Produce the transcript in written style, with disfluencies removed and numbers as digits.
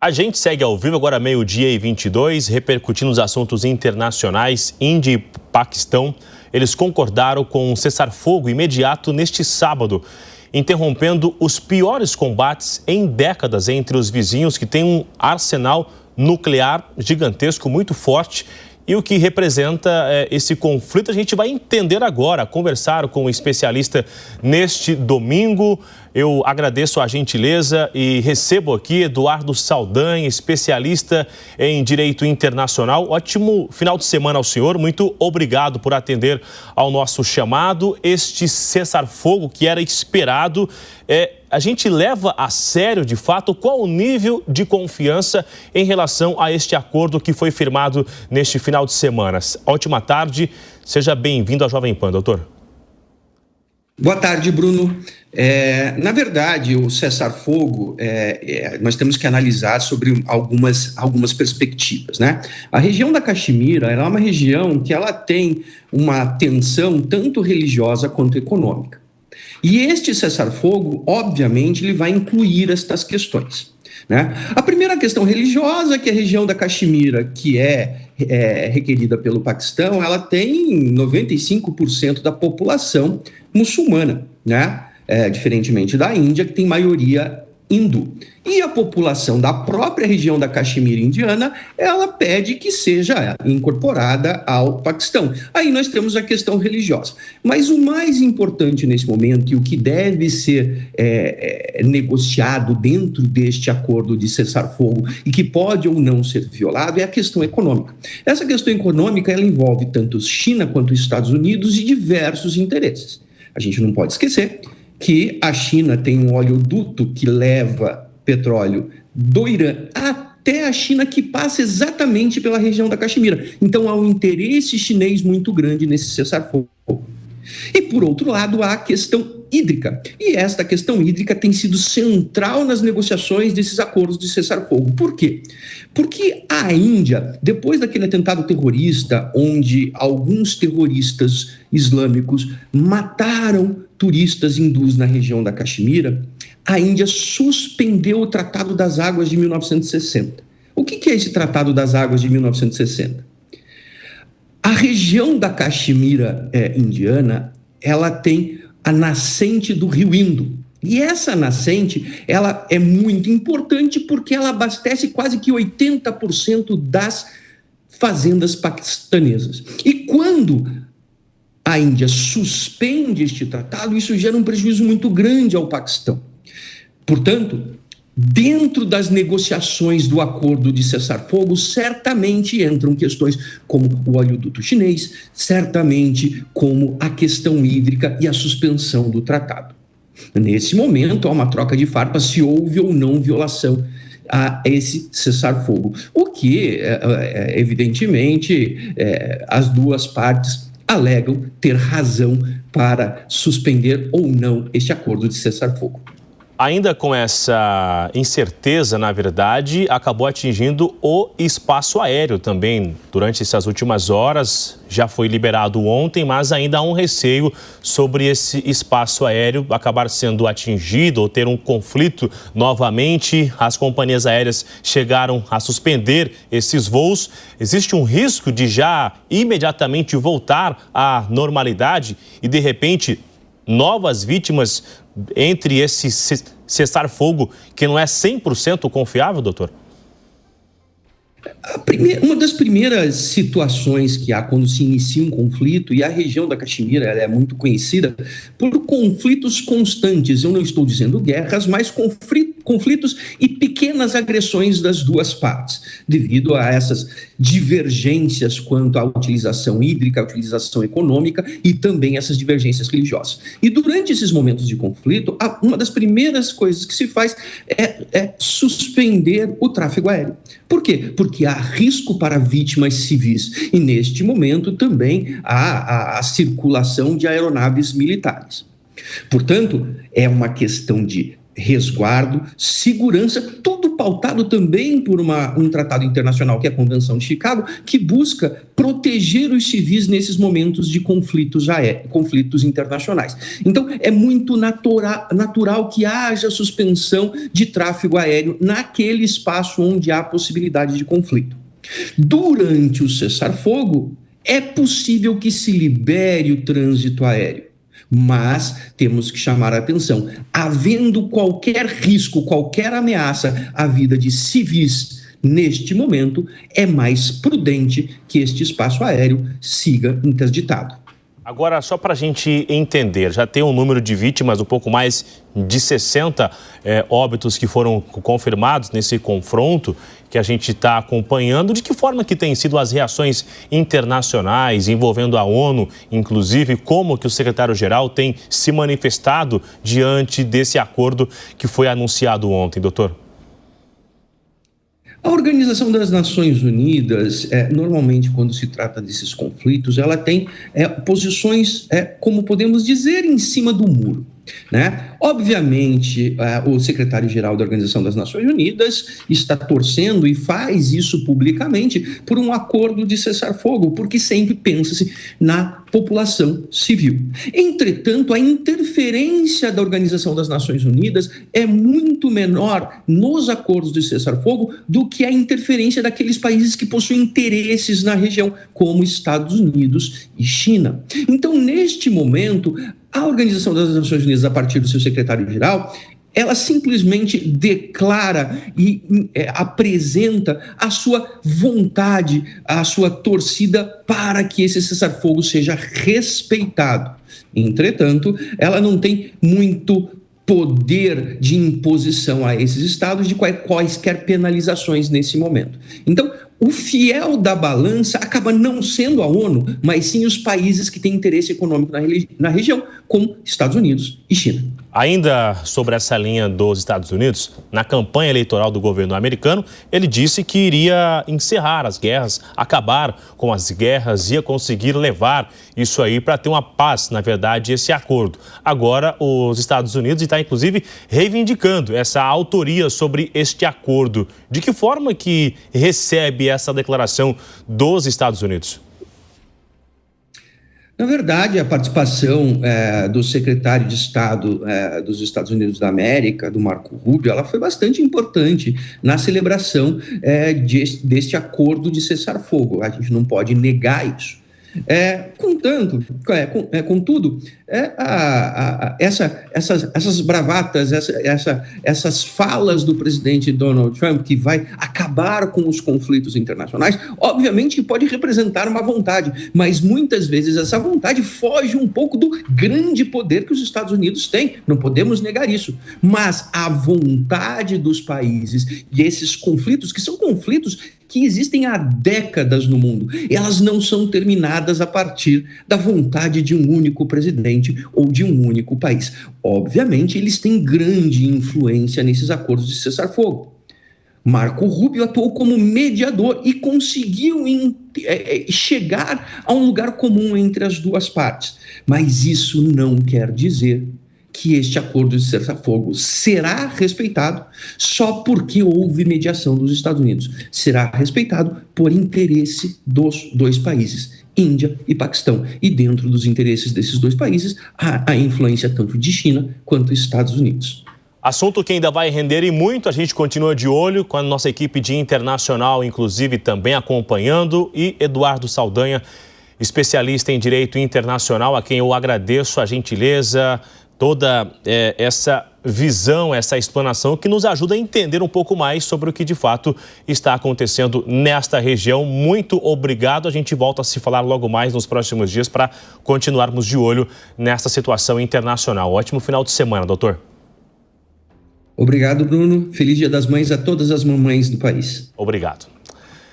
A gente segue ao vivo agora 12:22, repercutindo os assuntos internacionais. Índia e Paquistão, eles concordaram com um cessar-fogo imediato neste sábado, interrompendo os piores combates em décadas entre os vizinhos que têm um arsenal nuclear gigantesco, muito forte. E o que representa esse conflito a gente vai entender agora, conversar com um especialista neste domingo. Eu agradeço a gentileza e recebo aqui Eduardo Saldanha, especialista em Direito Internacional. Ótimo final de semana ao senhor, muito obrigado por atender ao nosso chamado. Este cessar-fogo que era esperado, a gente leva a sério, de fato, qual o nível de confiança em relação a este acordo que foi firmado neste final de semana? Ótima tarde, seja bem-vindo à Jovem Pan, doutor. Boa tarde, Bruno. Na verdade, o cessar-fogo, nós temos que analisar sobre algumas perspectivas, né? A região da Caxemira ela é uma região que ela tem uma tensão tanto religiosa quanto econômica. E este cessar-fogo, obviamente, ele vai incluir estas questões, né? A primeira questão religiosa é que a região da Caxemira, que é requerida pelo Paquistão, ela tem 95% da população muçulmana, né? Diferentemente da Índia, que tem maioria hindu. E a população da própria região da Caxemira indiana, ela pede que seja incorporada ao Paquistão. Aí nós temos a questão religiosa. Mas o mais importante nesse momento, e o que deve ser negociado dentro deste acordo de cessar-fogo, e que pode ou não ser violado, é a questão econômica. Essa questão econômica, ela envolve tanto China quanto os Estados Unidos e diversos interesses. A gente não pode esquecer que a China tem um oleoduto que leva petróleo do Irã até a China, que passa exatamente pela região da Caxemira. Então há um interesse chinês muito grande nesse cessar-fogo. E, por outro lado, há a questão hídrica. E esta questão hídrica tem sido central nas negociações desses acordos de cessar-fogo. Por quê? Porque a Índia, depois daquele atentado terrorista, onde alguns terroristas islâmicos mataram turistas hindus na região da Caxemira, a Índia suspendeu o Tratado das Águas de 1960. O que é esse Tratado das Águas de 1960? A região da Caxemira indiana, ela tem a nascente do rio Indo. E essa nascente, ela é muito importante porque ela abastece quase que 80% das fazendas paquistanesas. E quando a Índia suspende este tratado, isso gera um prejuízo muito grande ao Paquistão. Portanto, dentro das negociações do acordo de cessar-fogo, certamente entram questões como o oleoduto chinês, certamente como a questão hídrica e a suspensão do tratado. Nesse momento, há uma troca de farpas se houve ou não violação a esse cessar-fogo. O que, evidentemente, as duas partes alegam ter razão para suspender ou não este acordo de cessar-fogo. Ainda com essa incerteza, na verdade, acabou atingindo o espaço aéreo também. Durante essas últimas horas, já foi liberado ontem, mas ainda há um receio sobre esse espaço aéreo acabar sendo atingido ou ter um conflito novamente. As companhias aéreas chegaram a suspender esses voos. Existe um risco de já imediatamente voltar à normalidade e, de repente, novas vítimas entre esse cessar-fogo que não é 100% confiável, doutor? Uma das primeiras situações que há quando se inicia um conflito, e a região da Caxemira ela é muito conhecida por conflitos constantes, eu não estou dizendo guerras, mas conflitos e pequenas agressões das duas partes, devido a essas divergências quanto à utilização hídrica, à utilização econômica e também essas divergências religiosas. E durante esses momentos de conflito, uma das primeiras coisas que se faz é suspender o tráfego aéreo. Por quê? Porque há risco para vítimas civis e, neste momento, também há a circulação de aeronaves militares. Portanto, é uma questão de resguardo, segurança, tudo pautado também por um tratado internacional, que é a Convenção de Chicago, que busca proteger os civis nesses momentos de conflitos internacionais. Então, é muito natural que haja suspensão de tráfego aéreo naquele espaço onde há possibilidade de conflito. Durante o cessar-fogo, é possível que se libere o trânsito aéreo. Mas temos que chamar a atenção, havendo qualquer risco, qualquer ameaça à vida de civis neste momento, é mais prudente que este espaço aéreo siga interditado. Agora, só para a gente entender, já tem um número de vítimas, um pouco mais de 60 óbitos que foram confirmados nesse confronto que a gente está acompanhando. De que forma que têm sido as reações internacionais, envolvendo a ONU, inclusive, como que o secretário-geral tem se manifestado diante desse acordo que foi anunciado ontem, doutor? A Organização das Nações Unidas, normalmente, quando se trata desses conflitos, ela tem posições, como podemos dizer, em cima do muro, né? Obviamente, o secretário-geral da Organização das Nações Unidas está torcendo e faz isso publicamente por um acordo de cessar-fogo, porque sempre pensa-se na população civil. Entretanto, a interferência da Organização das Nações Unidas é muito menor nos acordos de cessar-fogo do que a interferência daqueles países que possuem interesses na região, como Estados Unidos e China. Então, neste momento, a Organização das Nações Unidas, a partir do seu secretário-geral, ela simplesmente declara e apresenta a sua vontade, a sua torcida para que esse cessar-fogo seja respeitado. Entretanto, ela não tem muito poder de imposição a esses estados de quaisquer penalizações nesse momento. Então, o fiel da balança acaba não sendo a ONU, mas sim os países que têm interesse econômico na região, como Estados Unidos e China. Ainda sobre essa linha dos Estados Unidos, na campanha eleitoral do governo americano, ele disse que iria encerrar as guerras, acabar com as guerras, ia conseguir levar isso aí para ter uma paz, na verdade, esse acordo. Agora, os Estados Unidos está, inclusive, reivindicando essa autoria sobre este acordo. De que forma que recebe essa declaração dos Estados Unidos? Na verdade, a participação do secretário de Estado dos Estados Unidos da América, do Marco Rubio, ela foi bastante importante na celebração deste acordo de cessar-fogo. A gente não pode negar isso. Contudo, essas bravatas, essas falas do presidente Donald Trump, que vai acabar com os conflitos internacionais, obviamente pode representar uma vontade, mas muitas vezes essa vontade foge um pouco do grande poder que os Estados Unidos têm, não podemos negar isso, mas a vontade dos países e esses conflitos, que são conflitos que existem há décadas no mundo, elas não são terminadas a partir da vontade de um único presidente ou de um único país. Obviamente, eles têm grande influência nesses acordos de cessar-fogo. Marco Rubio atuou como mediador e conseguiu chegar a um lugar comum entre as duas partes. Mas isso não quer dizer que este acordo de cessar-fogo será respeitado só porque houve mediação dos Estados Unidos. Será respeitado por interesse dos dois países, Índia e Paquistão. E dentro dos interesses desses dois países, há a influência tanto de China quanto dos Estados Unidos. Assunto que ainda vai render e muito, a gente continua de olho com a nossa equipe de internacional, inclusive também acompanhando, e Eduardo Saldanha, especialista em direito internacional, a quem eu agradeço a gentileza, toda essa visão, essa explanação que nos ajuda a entender um pouco mais sobre o que de fato está acontecendo nesta região. Muito obrigado. A gente volta a se falar logo mais nos próximos dias para continuarmos de olho nessa situação internacional. Ótimo final de semana, doutor. Obrigado, Bruno. Feliz Dia das Mães a todas as mamães do país. Obrigado.